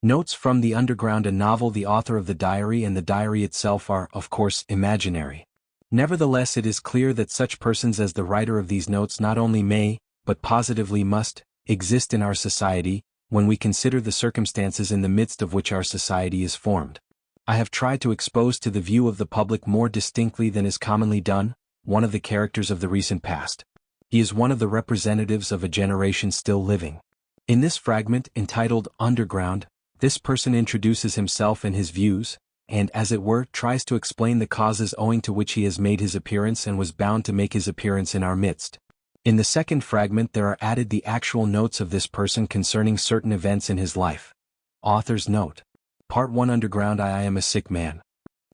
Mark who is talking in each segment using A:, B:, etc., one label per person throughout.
A: Notes from the Underground, a novel. The author of the diary and the diary itself are, of course, imaginary. Nevertheless, it is clear that such persons as the writer of these notes not only may, but positively must, exist in our society, when we consider the circumstances in the midst of which our society is formed. I have tried to expose to the view of the public more distinctly than is commonly done, one of the characters of the recent past. He is one of the representatives of a generation still living. In this fragment, entitled Underground, this person introduces himself and his views, and, as it were, tries to explain the causes owing to which he has made his appearance and was bound to make his appearance in our midst. In the second fragment there are added the actual notes of this person concerning certain events in his life. Author's note. Part 1. Underground. I am a sick man.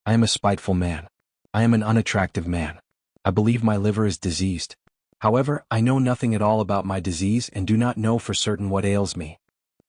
A: I am a spiteful man. I am an unattractive man. I believe my liver is diseased. However, I know nothing at all about my disease and do not know for certain what ails me.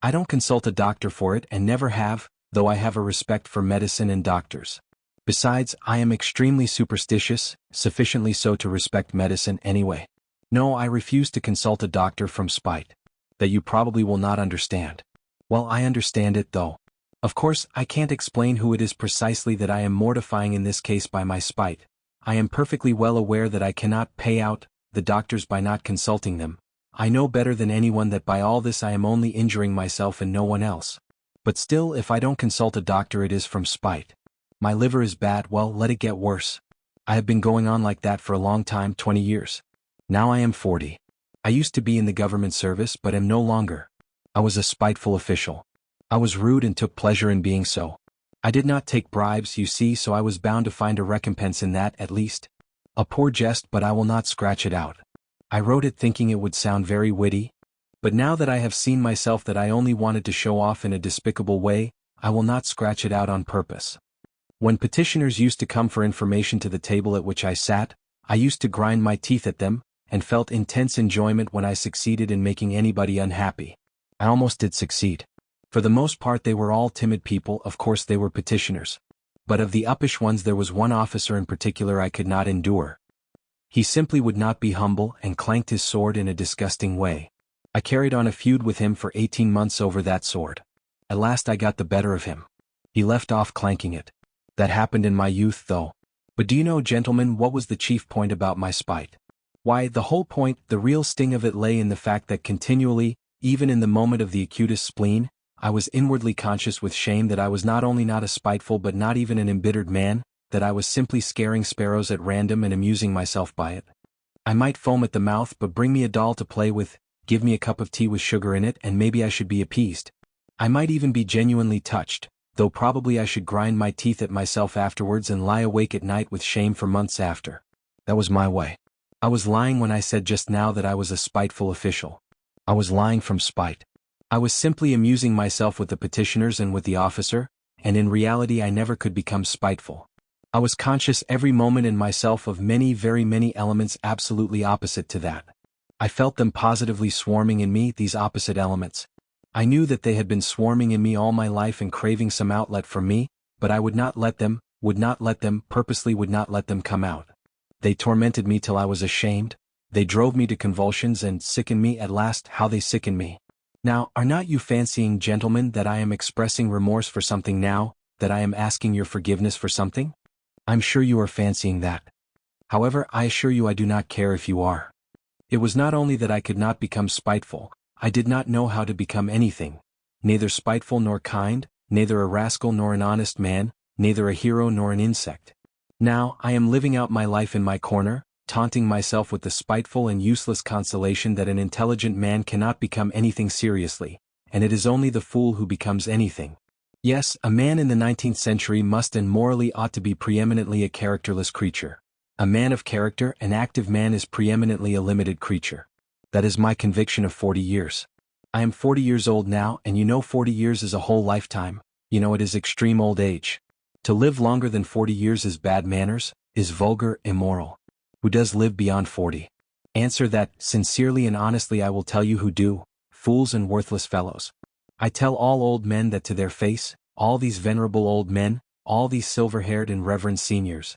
A: I don't consult a doctor for it and never have, though I have a respect for medicine and doctors. Besides, I am extremely superstitious, sufficiently so to respect medicine anyway. No, I refuse to consult a doctor from spite. That you probably will not understand. Well, I understand it though. Of course, I can't explain who it is precisely that I am mortifying in this case by my spite. I am perfectly well aware that I cannot pay out the doctors by not consulting them. I know better than anyone that by all this I am only injuring myself and no one else. But still, if I don't consult a doctor it is from spite. My liver is bad, well, let it get worse. I have been going on like that for a long time, 20 years. Now I am 40. I used to be in the government service but am no longer. I was a spiteful official. I was rude and took pleasure in being so. I did not take bribes, you see, so I was bound to find a recompense in that, at least. A poor jest, but I will not scratch it out. I wrote it thinking it would sound very witty. But now that I have seen myself that I only wanted to show off in a despicable way, I will not scratch it out on purpose. When petitioners used to come for information to the table at which I sat, I used to grind my teeth at them, and felt intense enjoyment when I succeeded in making anybody unhappy. I almost did succeed. For the most part they were all timid people, of course they were petitioners. But of the uppish ones there was one officer in particular I could not endure. He simply would not be humble and clanked his sword in a disgusting way. I carried on a feud with him for 18 months over that sword. At last I got the better of him. He left off clanking it. That happened in my youth though. But do you know, gentlemen, what was the chief point about my spite? Why, the whole point, the real sting of it lay in the fact that continually, even in the moment of the acutest spleen, I was inwardly conscious with shame that I was not only not a spiteful but not even an embittered man, that I was simply scaring sparrows at random and amusing myself by it. I might foam at the mouth, but bring me a doll to play with, give me a cup of tea with sugar in it, and maybe I should be appeased. I might even be genuinely touched, though probably I should grind my teeth at myself afterwards and lie awake at night with shame for months after. That was my way. I was lying when I said just now that I was a spiteful official. I was lying from spite. I was simply amusing myself with the petitioners and with the officer, and in reality I never could become spiteful. I was conscious every moment in myself of many, very many elements absolutely opposite to that. I felt them positively swarming in me, these opposite elements. I knew that they had been swarming in me all my life and craving some outlet from me, but I would not let them, purposely would not let them come out. They tormented me till I was ashamed. They drove me to convulsions and sickened me at last. How they sickened me. Now, are not you fancying, gentlemen, that I am expressing remorse for something now, that I am asking your forgiveness for something? I'm sure you are fancying that. However, I assure you I do not care if you are. It was not only that I could not become spiteful, I did not know how to become anything, neither spiteful nor kind, neither a rascal nor an honest man, neither a hero nor an insect. Now, I am living out my life in my corner, taunting myself with the spiteful and useless consolation that an intelligent man cannot become anything seriously, and it is only the fool who becomes anything. Yes, a man in the 19th century must and morally ought to be preeminently a characterless creature. A man of character, an active man, is preeminently a limited creature. That is my conviction of 40 years. I am 40 years old now, and you know 40 years is a whole lifetime. You know it is extreme old age. To live longer than 40 years is bad manners, is vulgar, immoral. Who does live beyond 40? Answer that, sincerely and honestly I will tell you who do, fools and worthless fellows. I tell all old men that to their face, all these venerable old men, all these silver-haired and reverend seniors.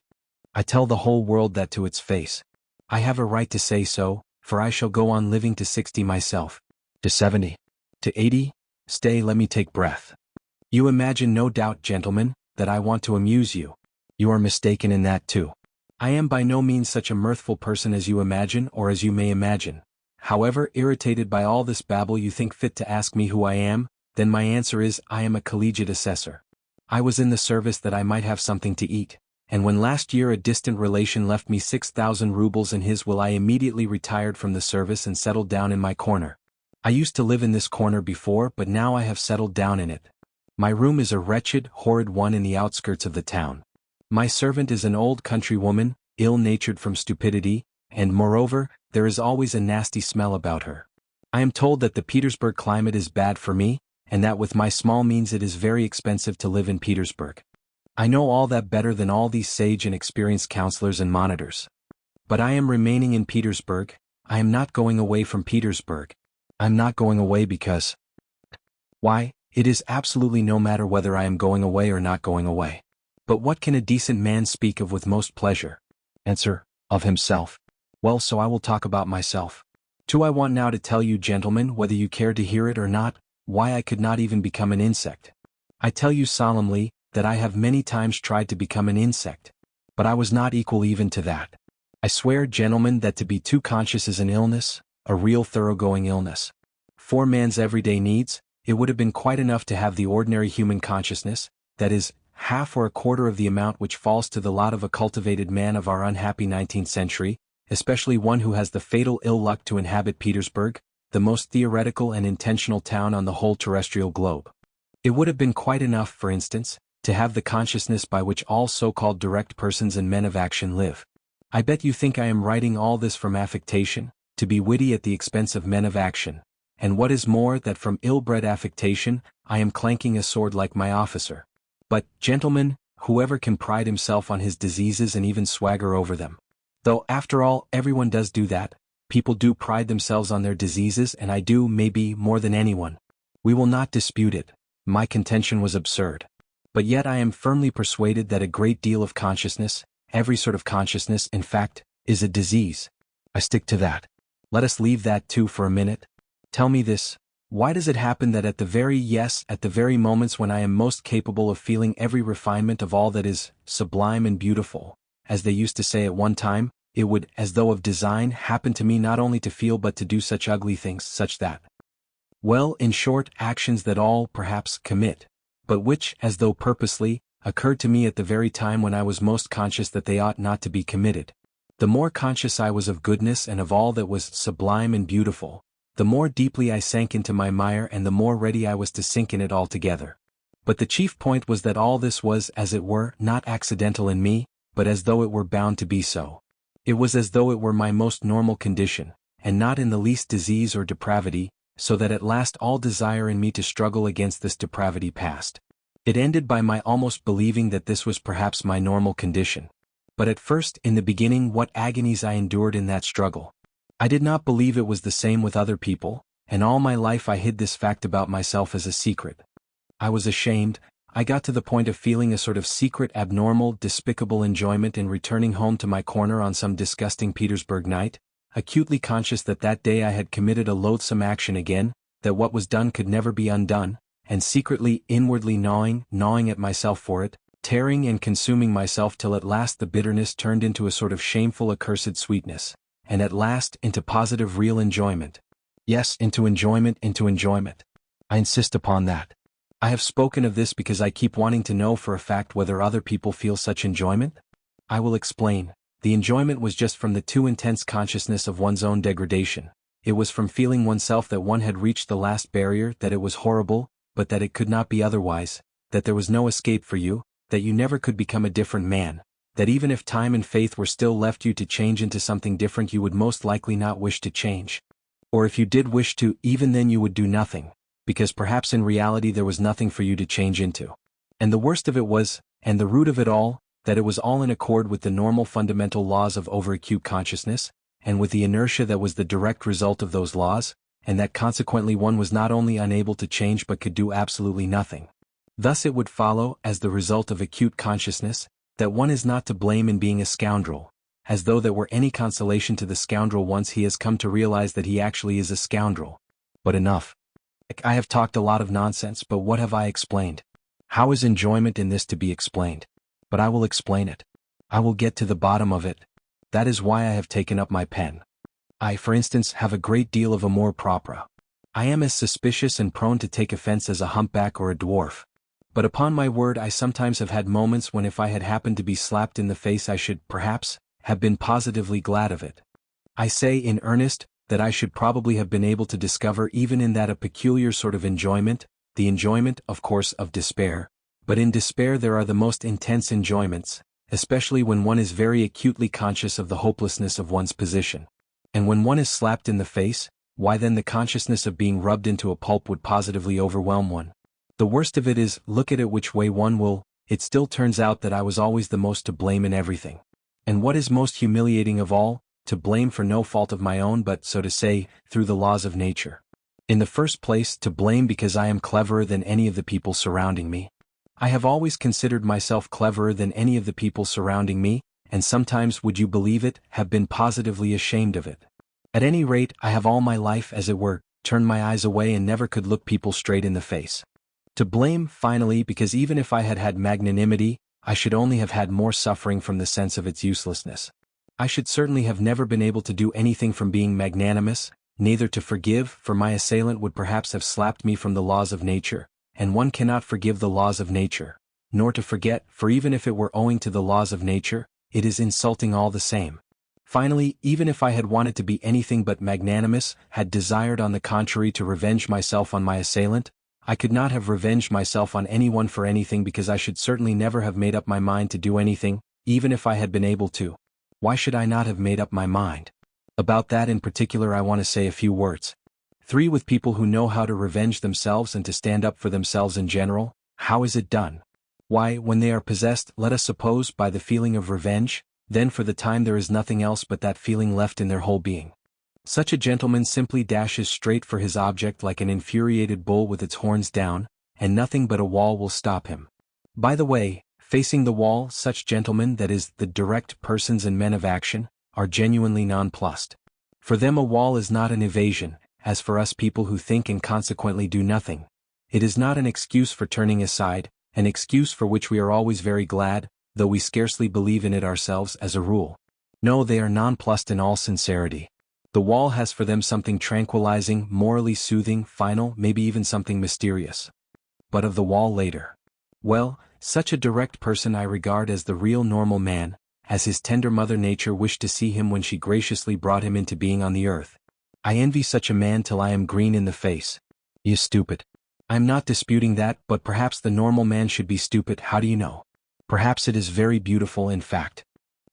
A: I tell the whole world that to its face. I have a right to say so, for I shall go on living to 60 myself. To 70. To 80? Stay, let me take breath. You imagine no doubt, gentlemen, that I want to amuse you. You are mistaken in that too. I am by no means such a mirthful person as you imagine or as you may imagine. However, irritated by all this babble, you think fit to ask me who I am, then my answer is I am a collegiate assessor. I was in the service that I might have something to eat, and when last year a distant relation left me 6,000 rubles in his will, I immediately retired from the service and settled down in my corner. I used to live in this corner before, but now I have settled down in it. My room is a wretched, horrid one in the outskirts of the town. My servant is an old country woman, ill-natured from stupidity, and moreover, there is always a nasty smell about her. I am told that the Petersburg climate is bad for me, and that with my small means it is very expensive to live in Petersburg. I know all that better than all these sage and experienced counselors and monitors. But I am remaining in Petersburg. I am not going away from Petersburg. I am not going away because... Why, it is absolutely no matter whether I am going away or not going away. But what can a decent man speak of with most pleasure? Answer, of himself. Well, so I will talk about myself. I want now to tell you, gentlemen, whether you care to hear it or not, why I could not even become an insect. I tell you solemnly, that I have many times tried to become an insect. But I was not equal even to that. I swear, gentlemen, that to be too conscious is an illness, a real thoroughgoing illness. For man's everyday needs, it would have been quite enough to have the ordinary human consciousness, that is, half or a quarter of the amount which falls to the lot of a cultivated man of our unhappy 19th century, especially one who has the fatal ill luck to inhabit Petersburg, the most theoretical and intentional town on the whole terrestrial globe. It would have been quite enough, for instance, to have the consciousness by which all so-called direct persons and men of action live. I bet you think I am writing all this from affectation, to be witty at the expense of men of action, and what is more, that from ill-bred affectation, I am clanking a sword like my officer. But, gentlemen, whoever can pride himself on his diseases and even swagger over them? Though, after all, everyone does do that. People do pride themselves on their diseases, and I do, maybe, more than anyone. We will not dispute it. My contention was absurd. But yet I am firmly persuaded that a great deal of consciousness, every sort of consciousness, in fact, is a disease. I stick to that. Let us leave that too for a minute. Tell me this. Why does it happen that at the very moments when I am most capable of feeling every refinement of all that is sublime and beautiful, as they used to say at one time, it would, as though of design, happen to me not only to feel but to do such ugly things, such that, well, in short, actions that all, perhaps, commit, but which, as though purposely, occurred to me at the very time when I was most conscious that they ought not to be committed. The more conscious I was of goodness and of all that was sublime and beautiful, the more deeply I sank into my mire and the more ready I was to sink in it altogether. But the chief point was that all this was, as it were, not accidental in me, but as though it were bound to be so. It was as though it were my most normal condition, and not in the least disease or depravity, so that at last all desire in me to struggle against this depravity passed. It ended by my almost believing that this was perhaps my normal condition. But at first, in the beginning, what agonies I endured in that struggle! I did not believe it was the same with other people, and all my life I hid this fact about myself as a secret. I was ashamed. I got to the point of feeling a sort of secret, abnormal, despicable enjoyment in returning home to my corner on some disgusting Petersburg night, acutely conscious that that day I had committed a loathsome action again, that what was done could never be undone, and secretly, inwardly gnawing at myself for it, tearing and consuming myself till at last the bitterness turned into a sort of shameful accursed sweetness, and at last into positive real enjoyment. Yes, into enjoyment. I insist upon that. I have spoken of this because I keep wanting to know for a fact whether other people feel such enjoyment. I will explain. The enjoyment was just from the too intense consciousness of one's own degradation. It was from feeling oneself that one had reached the last barrier, that it was horrible, but that it could not be otherwise, that there was no escape for you, that you never could become a different man, that even if time and faith were still left you to change into something different you would most likely not wish to change. Or if you did wish to, even then you would do nothing, because perhaps in reality there was nothing for you to change into. And the worst of it was, and the root of it all, that it was all in accord with the normal fundamental laws of overacute consciousness, and with the inertia that was the direct result of those laws, and that consequently one was not only unable to change but could do absolutely nothing. Thus it would follow, as the result of acute consciousness, that one is not to blame in being a scoundrel, as though there were any consolation to the scoundrel once he has come to realize that he actually is a scoundrel. But enough. I have talked a lot of nonsense, but what have I explained? How is enjoyment in this to be explained? But I will explain it. I will get to the bottom of it. That is why I have taken up my pen. I, for instance, have a great deal of amour propre. I am as suspicious and prone to take offense as a humpback or a dwarf. But upon my word, I sometimes have had moments when if I had happened to be slapped in the face I should, perhaps, have been positively glad of it. I say in earnest, that I should probably have been able to discover even in that a peculiar sort of enjoyment, the enjoyment, of course, of despair. But in despair there are the most intense enjoyments, especially when one is very acutely conscious of the hopelessness of one's position. And when one is slapped in the face, why then the consciousness of being rubbed into a pulp would positively overwhelm one. The worst of it is, look at it which way one will, it still turns out that I was always the most to blame in everything. And what is most humiliating of all, to blame for no fault of my own but, so to say, through the laws of nature. In the first place, to blame because I am cleverer than any of the people surrounding me. I have always considered myself cleverer than any of the people surrounding me, and sometimes, would you believe it, have been positively ashamed of it. At any rate, I have all my life, as it were, turned my eyes away and never could look people straight in the face. To blame, finally, because even if I had had magnanimity, I should only have had more suffering from the sense of its uselessness. I should certainly have never been able to do anything from being magnanimous, neither to forgive, for my assailant would perhaps have slapped me from the laws of nature, and one cannot forgive the laws of nature, nor to forget, for even if it were owing to the laws of nature, it is insulting all the same. Finally, even if I had wanted to be anything but magnanimous, had desired on the contrary to revenge myself on my assailant, I could not have revenged myself on anyone for anything because I should certainly never have made up my mind to do anything, even if I had been able to. Why should I not have made up my mind? About that in particular I want to say a few words. 3. With people who know how to revenge themselves and to stand up for themselves in general, how is it done? Why, when they are possessed, let us suppose, by the feeling of revenge, then for the time there is nothing else but that feeling left in their whole being. Such a gentleman simply dashes straight for his object like an infuriated bull with its horns down, and nothing but a wall will stop him. By the way, facing the wall, such gentlemen, that is, the direct persons and men of action, are genuinely nonplussed. For them a wall is not an evasion, as for us people who think and consequently do nothing. It is not an excuse for turning aside, an excuse for which we are always very glad, though we scarcely believe in it ourselves as a rule. No, they are nonplussed in all sincerity. The wall has for them something tranquilizing, morally soothing, final, maybe even something mysterious. But of the wall later. Well, such a direct person I regard as the real normal man, as his tender mother nature wished to see him when she graciously brought him into being on the earth. I envy such a man till I am green in the face. You stupid. I am not disputing that, but perhaps the normal man should be stupid, how do you know? Perhaps it is very beautiful in fact.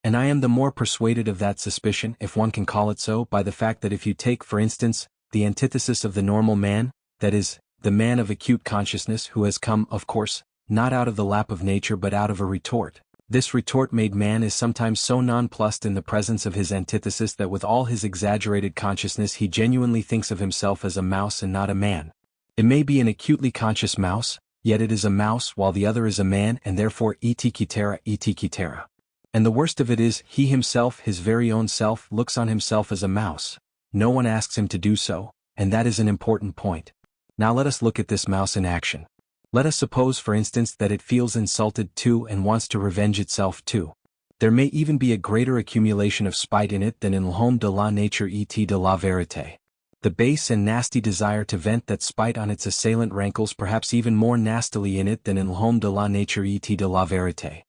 A: And I am the more persuaded of that suspicion, if one can call it so, by the fact that if you take, for instance, the antithesis of the normal man, that is, the man of acute consciousness who has come, of course, not out of the lap of nature but out of a retort. This retort-made man is sometimes so nonplussed in the presence of his antithesis that with all his exaggerated consciousness he genuinely thinks of himself as a mouse and not a man. It may be an acutely conscious mouse, yet it is a mouse while the other is a man and therefore et cetera et cetera. And the worst of it is, he himself, his very own self, looks on himself as a mouse. No one asks him to do so, and that is an important point. Now let us look at this mouse in action. Let us suppose, for instance, that it feels insulted too and wants to revenge itself too. There may even be a greater accumulation of spite in it than in l'homme de la nature et de la vérité. The base and nasty desire to vent that spite on its assailant rankles perhaps even more nastily in it than in l'homme de la nature et de la vérité.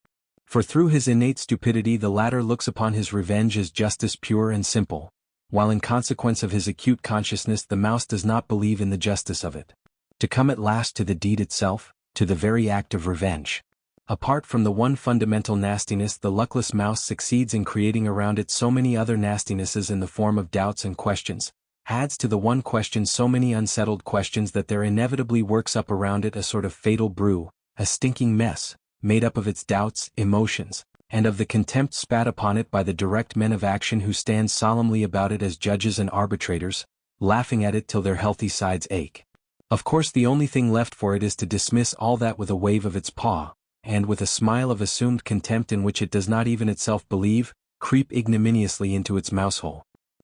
A: For through his innate stupidity the latter looks upon his revenge as justice pure and simple, while in consequence of his acute consciousness the mouse does not believe in the justice of it. To come at last to the deed itself, to the very act of revenge. Apart from the one fundamental nastiness, the luckless mouse succeeds in creating around it so many other nastinesses in the form of doubts and questions, adds to the one question so many unsettled questions that there inevitably works up around it a sort of fatal brew, a stinking mess, made up of its doubts, emotions, and of the contempt spat upon it by the direct men of action who stand solemnly about it as judges and arbitrators, laughing at it till their healthy sides ache. Of course the only thing left for it is to dismiss all that with a wave of its paw, and with a smile of assumed contempt in which it does not even itself believe, creep ignominiously into its mousehole.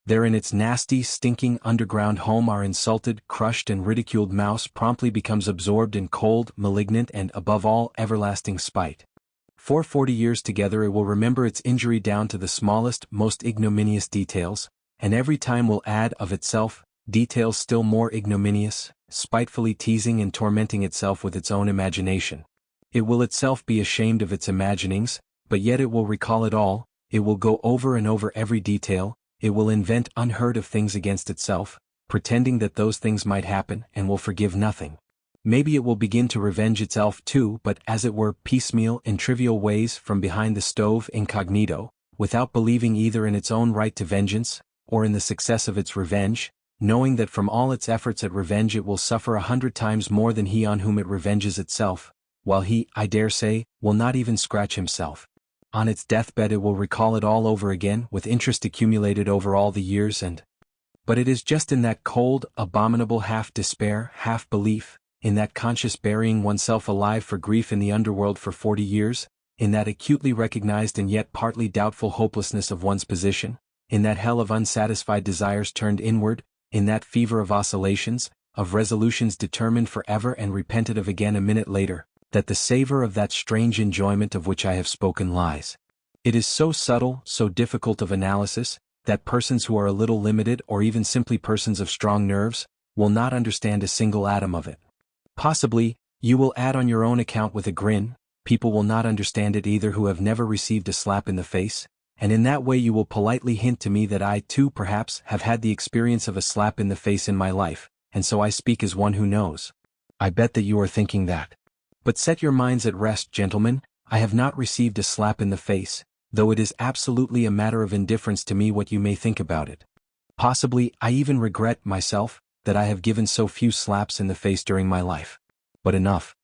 A: There in its nasty, stinking underground home our insulted, crushed and ridiculed mouse promptly becomes absorbed in cold, malignant and, above all, everlasting spite. For 40 years together it will remember its injury down to the smallest, most ignominious details, and every time will add of itself, details still more ignominious, spitefully teasing and tormenting itself with its own imagination. It will itself be ashamed of its imaginings, but yet it will recall it all, it will go over and over every detail, it will invent unheard of things against itself, pretending that those things might happen, and will forgive nothing. Maybe it will begin to revenge itself too, but as it were piecemeal in trivial ways from behind the stove incognito, without believing either in its own right to vengeance, or in the success of its revenge, knowing that from all its efforts at revenge it will suffer 100 times more than he on whom it revenges itself, while he, I dare say, will not even scratch himself. On its deathbed it will recall it all over again, with interest accumulated over all the years But it is just in that cold, abominable half-despair, half-belief, in that conscious burying oneself alive for grief in the underworld for 40 years, in that acutely recognized and yet partly doubtful hopelessness of one's position, in that hell of unsatisfied desires turned inward, in that fever of oscillations, of resolutions determined forever and repented of again a minute later, that the savor of that strange enjoyment of which I have spoken lies. It is so subtle, so difficult of analysis, that persons who are a little limited or even simply persons of strong nerves, will not understand a single atom of it. Possibly, you will add on your own account with a grin, people will not understand it either who have never received a slap in the face, and in that way you will politely hint to me that I too perhaps have had the experience of a slap in the face in my life, and so I speak as one who knows. I bet that you are thinking that. But set your minds at rest, gentlemen, I have not received a slap in the face, though it is absolutely a matter of indifference to me what you may think about it. Possibly, I even regret, myself, that I have given so few slaps in the face during my life. But enough.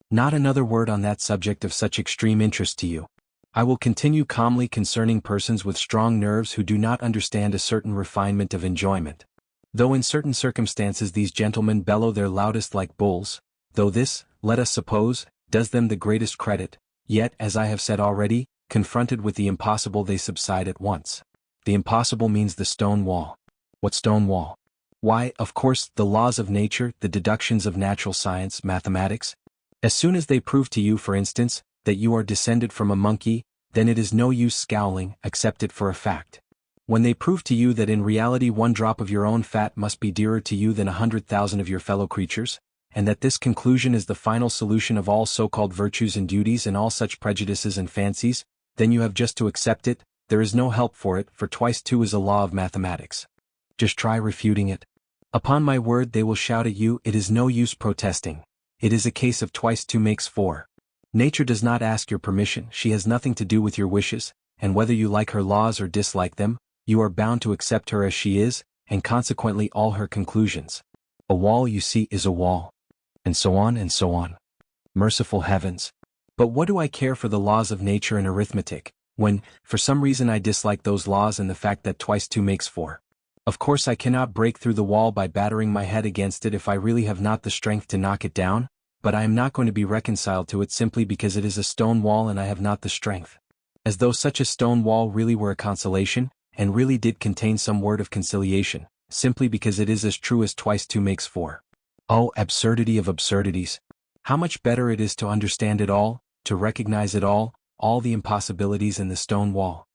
A: Not another word on that subject of such extreme interest to you. I will continue calmly concerning persons with strong nerves who do not understand a certain refinement of enjoyment. Though in certain circumstances these gentlemen bellow their loudest like bulls, though this, let us suppose, does them the greatest credit, yet, as I have said already, confronted with the impossible they subside at once. The impossible means the stone wall. What stone wall? Why, of course, the laws of nature, the deductions of natural science, mathematics. As soon as they prove to you, for instance, that you are descended from a monkey, then it is no use scowling, accept it for a fact. When they prove to you that in reality 1 drop of your own fat must be dearer to you than 100,000 of your fellow creatures, and that this conclusion is the final solution of all so-called virtues and duties and all such prejudices and fancies, then you have just to accept it, there is no help for it, for twice 2 is a law of mathematics. Just try refuting it. Upon my word they will shout at you, it is no use protesting. It is a case of twice 2 makes 4. Nature does not ask your permission, she has nothing to do with your wishes, and whether you like her laws or dislike them, you are bound to accept her as she is, and consequently all her conclusions. A wall, you see, is a wall. And so on and so on. Merciful heavens! But what do I care for the laws of nature and arithmetic, when, for some reason I dislike those laws and the fact that twice 2 makes 4? Of course I cannot break through the wall by battering my head against it if I really have not the strength to knock it down, but I am not going to be reconciled to it simply because it is a stone wall and I have not the strength. As though such a stone wall really were a consolation, and really did contain some word of conciliation, simply because it is as true as twice 2 makes 4. Oh, absurdity of absurdities! How much better it is to understand it all, to recognize it all the impossibilities in the stone wall.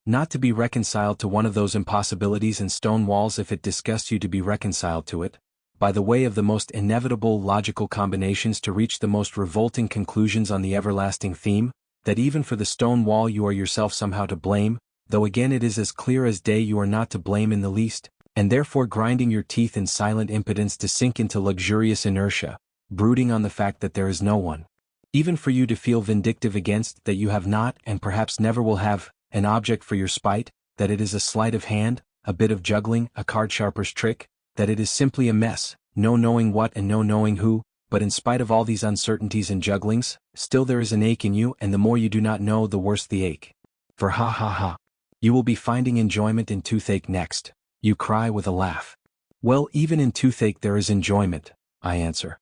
A: Not to be reconciled to one of those impossibilities in stone walls if it disgusts you to be reconciled to it, by the way of the most inevitable logical combinations to reach the most revolting conclusions on the everlasting theme, that even for the stone wall you are yourself somehow to blame, though again it is as clear as day you are not to blame in the least, and therefore grinding your teeth in silent impotence to sink into luxurious inertia, brooding on the fact that there is no one, even for you to feel vindictive against, that you have not, and perhaps never will have, an object for your spite, that it is a sleight of hand, a bit of juggling, a card-sharper's trick, that it is simply a mess, no knowing what and no knowing who, but in spite of all these uncertainties and jugglings, still there is an ache in you, and the more you do not know the worse the ache. For ha ha ha! You will be finding enjoyment in toothache next, you cry with a laugh. Well, even in toothache there is enjoyment, I answer.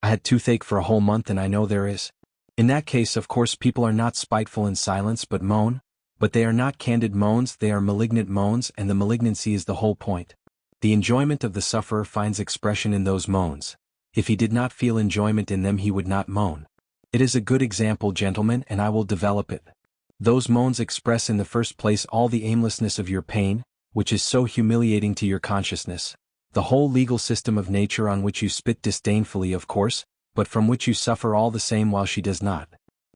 A: I had toothache for a whole month and I know there is. In that case of course people are not spiteful in silence but moan, But they are not candid moans, they are malignant moans, and the malignancy is the whole point. The enjoyment of the sufferer finds expression in those moans. If he did not feel enjoyment in them he would not moan. It is a good example, gentlemen, and I will develop it. Those moans express in the first place all the aimlessness of your pain, which is so humiliating to your consciousness. The whole legal system of nature on which you spit disdainfully, of course, but from which you suffer all the same while she does not.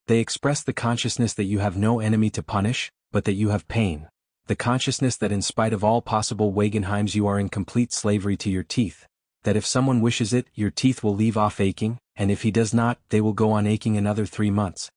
A: They express the consciousness that you have no enemy to punish, but that you have pain. The consciousness that in spite of all possible Wagenheims you are in complete slavery to your teeth. That if someone wishes it, your teeth will leave off aching, and if he does not, they will go on aching another 3 months.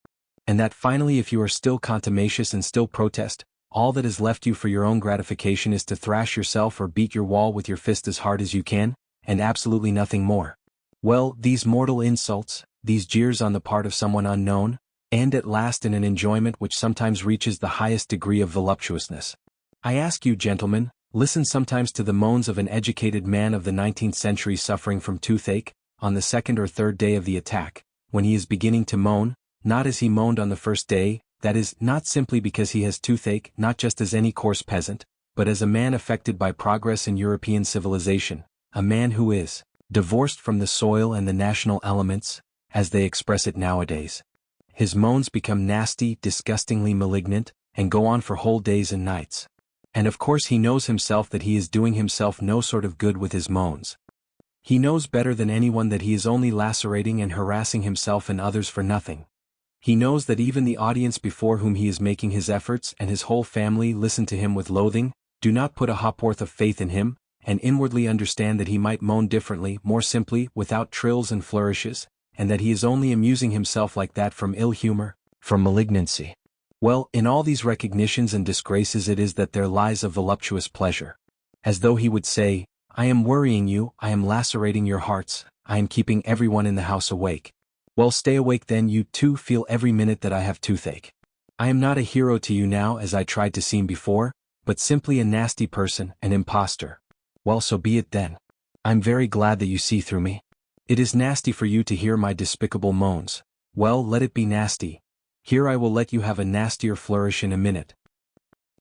A: And that finally, if you are still contumacious and still protest, all that is left you for your own gratification is to thrash yourself or beat your wall with your fist as hard as you can, and absolutely nothing more. Well, these mortal insults, these jeers on the part of someone unknown, end at last in an enjoyment which sometimes reaches the highest degree of voluptuousness. I ask you, gentlemen, listen sometimes to the moans of an educated man of the 19th century suffering from toothache, on the 2nd or 3rd day of the attack, when he is beginning to moan, not as he moaned on the first day, that is, not simply because he has toothache, not just as any coarse peasant, but as a man affected by progress in European civilization, a man who is divorced from the soil and the national elements, as they express it nowadays. His moans become nasty, disgustingly malignant, and go on for whole days and nights. And of course he knows himself that he is doing himself no sort of good with his moans. He knows better than anyone that he is only lacerating and harassing himself and others for nothing. He knows that even the audience before whom he is making his efforts and his whole family listen to him with loathing, do not put a ha'porth of faith in him, and inwardly understand that he might moan differently, more simply, without trills and flourishes, and that he is only amusing himself like that from ill humor, from malignancy. Well, in all these recognitions and disgraces it is that there lies a voluptuous pleasure. As though he would say, I am worrying you, I am lacerating your hearts, I am keeping everyone in the house awake. Well, stay awake then, you too feel every minute that I have toothache. I am not a hero to you now as I tried to seem before, but simply a nasty person, an impostor. Well, so be it then. I'm very glad that you see through me. It is nasty for you to hear my despicable moans. Well, let it be nasty. Here I will let you have a nastier flourish in a minute.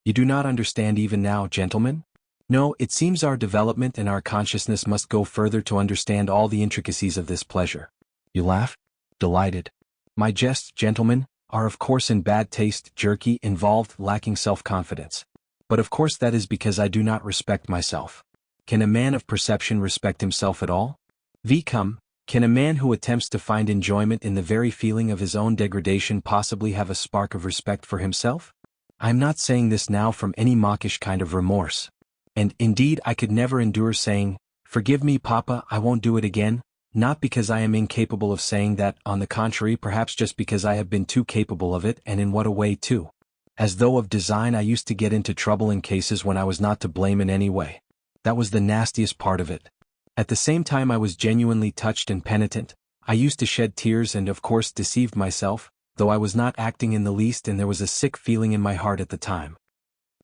A: You do not understand even now, gentlemen? No, it seems our development and our consciousness must go further to understand all the intricacies of this pleasure. You laugh? Delighted. My jests, gentlemen, are of course in bad taste, jerky, involved, lacking self-confidence. But of course that is because I do not respect myself. Can a man of perception respect himself at all? Can a man who attempts to find enjoyment in the very feeling of his own degradation possibly have a spark of respect for himself? I am not saying this now from any mawkish kind of remorse. And, indeed, I could never endure saying, "Forgive me, Papa, I won't do it again," not because I am incapable of saying that, on the contrary, perhaps just because I have been too capable of it, and in what a way too. As though of design I used to get into trouble in cases when I was not to blame in any way. That was the nastiest part of it. At the same time I was genuinely touched and penitent. I used to shed tears and of course deceived myself, though I was not acting in the least, and there was a sick feeling in my heart at the time.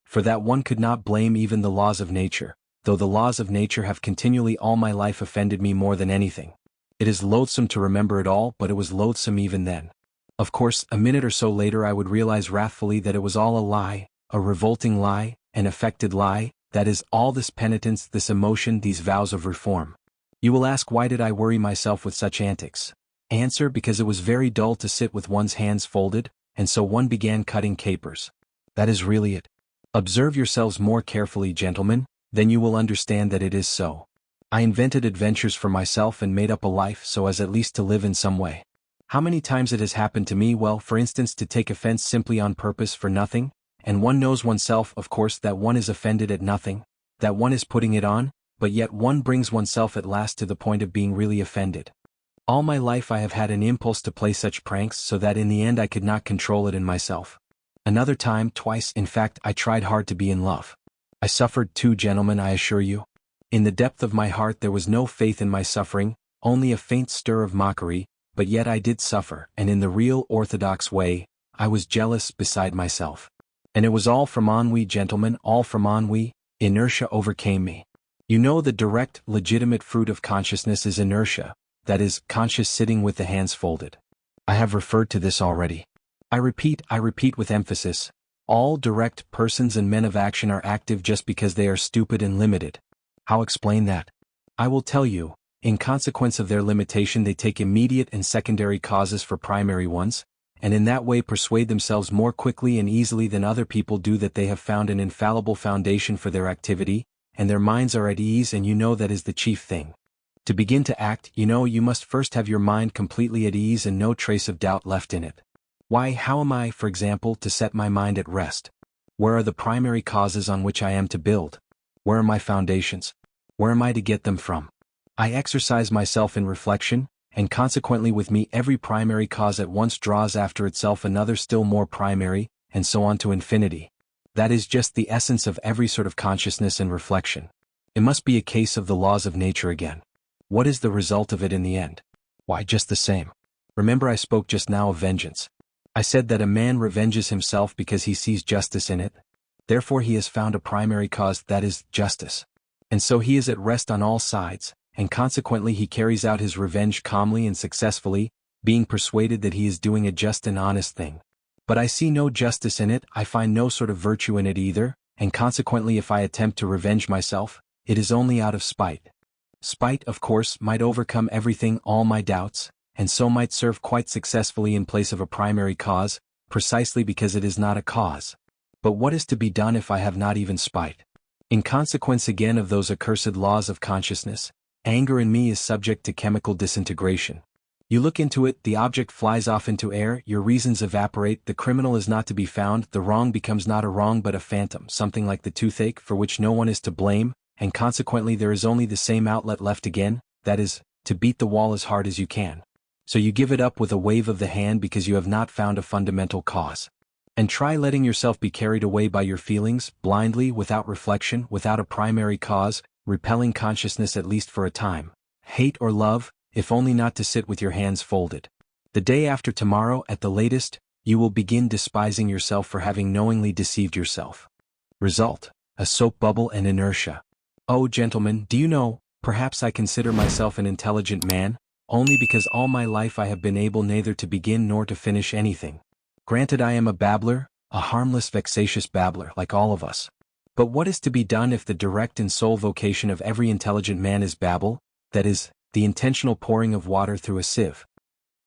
A: For that one could not blame even the laws of nature, though the laws of nature have continually all my life offended me more than anything. It is loathsome to remember it all, but it was loathsome even then. Of course, a minute or so later I would realize wrathfully that it was all a lie, a revolting lie, an affected lie, that is, all this penitence, this emotion, these vows of reform. You will ask, why did I worry myself with such antics? Answer, because it was very dull to sit with one's hands folded, and so one began cutting capers. That is really it. Observe yourselves more carefully, gentlemen, then you will understand that it is so. I invented adventures for myself and made up a life so as at least to live in some way. How many times it has happened to me, well, for instance, to take offense simply on purpose for nothing, and one knows oneself, of course, that one is offended at nothing, that one is putting it on, but yet one brings oneself at last to the point of being really offended. All my life I have had an impulse to play such pranks so that in the end I could not control it in myself. Another time, twice, in fact, I tried hard to be in love. I suffered too, gentlemen, I assure you. In the depth of my heart there was no faith in my suffering, only a faint stir of mockery, but yet I did suffer, and in the real orthodox way, I was jealous beside myself. And it was all from ennui, gentlemen, all from ennui. Inertia overcame me. You know, the direct, legitimate fruit of consciousness is inertia, that is, conscious sitting with the hands folded. I have referred to this already. I repeat with emphasis, All direct persons and men of action are active just because they are stupid and limited. How explain that? I will tell you, in consequence of their limitation they take immediate and secondary causes for primary ones, and in that way persuade themselves more quickly and easily than other people do that they have found an infallible foundation for their activity, and their minds are at ease, and you know that is the chief thing. To begin to act, you know you must first have your mind completely at ease and no trace of doubt left in it. Why, how am I, for example, to set my mind at rest? Where are the primary causes on which I am to build? Where are my foundations? Where am I to get them from? I exercise myself in reflection, and consequently with me every primary cause at once draws after itself another still more primary, and so on to infinity. That is just the essence of every sort of consciousness and reflection. It must be a case of the laws of nature again. What is the result of it in the end? Why, just the same. Remember I spoke just now of vengeance. I said that a man revenges himself because he sees justice in it. Therefore he has found a primary cause, that is, justice. And so he is at rest on all sides, and consequently he carries out his revenge calmly and successfully, being persuaded that he is doing a just and honest thing. But I see no justice in it, I find no sort of virtue in it either, and consequently if I attempt to revenge myself, it is only out of spite. Spite, of course, might overcome everything, all my doubts, and so might serve quite successfully in place of a primary cause, precisely because it is not a cause. But what is to be done if I have not even spite? In consequence again of those accursed laws of consciousness, anger in me is subject to chemical disintegration. You look into it, the object flies off into air, your reasons evaporate, the criminal is not to be found, the wrong becomes not a wrong but a phantom, something like the toothache for which no one is to blame, and consequently there is only the same outlet left again, that is, to beat the wall as hard as you can. So you give it up with a wave of the hand because you have not found a fundamental cause. And try letting yourself be carried away by your feelings, blindly, without reflection, without a primary cause, repelling consciousness at least for a time. Hate or love, if only not to sit with your hands folded. The day after tomorrow, at the latest, you will begin despising yourself for having knowingly deceived yourself. Result: a soap bubble and inertia. Oh, gentlemen, do you know, perhaps I consider myself an intelligent man, only because all my life I have been able neither to begin nor to finish anything. Granted I am a babbler, a harmless vexatious babbler like all of us. But what is to be done if the direct and sole vocation of every intelligent man is babble, that is, the intentional pouring of water through a sieve?